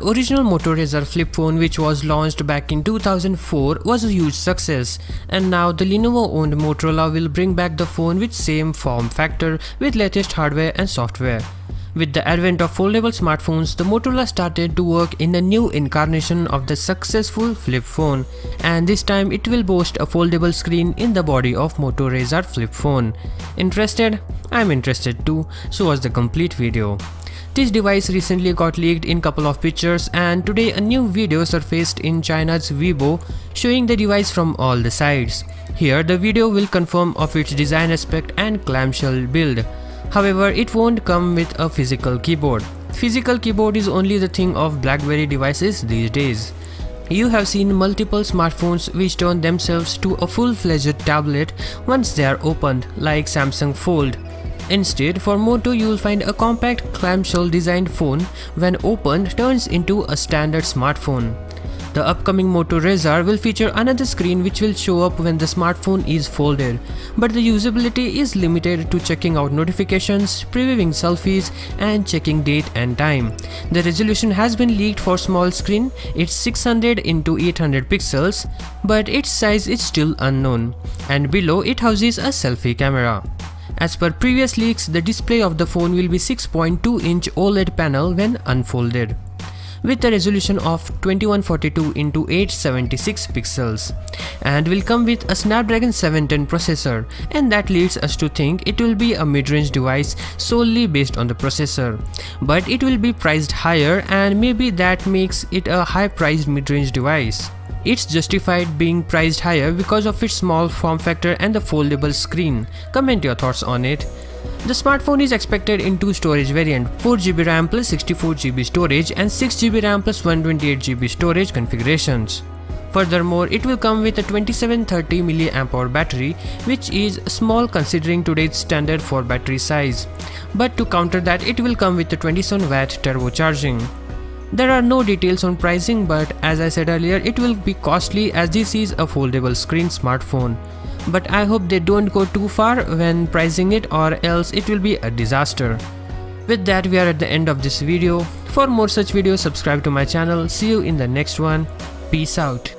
The original Moto Razr flip phone, which was launched back in 2004, was a huge success, and now the Lenovo-owned Motorola will bring back the phone with same form factor with latest hardware and software. With the advent of foldable smartphones, the Motorola started to work in a new incarnation of the successful flip phone, and this time it will boast a foldable screen in the body of Moto Razr flip phone. Interested? I'm interested too, so watch the complete video. This device recently got leaked in couple of pictures, and today a new video surfaced in China's Weibo showing the device from all the sides. Here the video will confirm of its design aspect and clamshell build. However, it won't come with a physical keyboard. Physical keyboard is only the thing of BlackBerry devices these days. You have seen multiple smartphones which turn themselves to a full-fledged tablet once they are opened, like Samsung Fold. Instead, for Moto you will find a compact clamshell designed phone when opened turns into a standard smartphone. The upcoming Moto Razr will feature another screen which will show up when the smartphone is folded, but the usability is limited to checking out notifications, previewing selfies and checking date and time. The resolution has been leaked for small screen, it's 600 into 800 pixels, but its size is still unknown, and below it houses a selfie camera. As per previous leaks, the display of the phone will be 6.2-inch OLED panel when unfolded, with a resolution of 2142 into 876 pixels, and will come with a Snapdragon 710 processor, and that leads us to think it will be a mid-range device solely based on the processor. But it will be priced higher, and maybe that makes it a high-priced mid-range device. It's justified being priced higher because of its small form factor and the foldable screen. Comment your thoughts on it. The smartphone is expected in two storage variants, 4GB RAM plus 64GB storage and 6GB RAM plus 128GB storage configurations. Furthermore, it will come with a 2730 mAh battery, which is small considering today's standard for battery size. But to counter that, it will come with a 27W turbocharging. There are no details on pricing, but as I said earlier, it will be costly as this is a foldable screen smartphone. But I hope they don't go too far when pricing it, or else it will be a disaster. With that, we are at the end of this video. For more such videos, subscribe to my channel. See you in the next one. Peace out.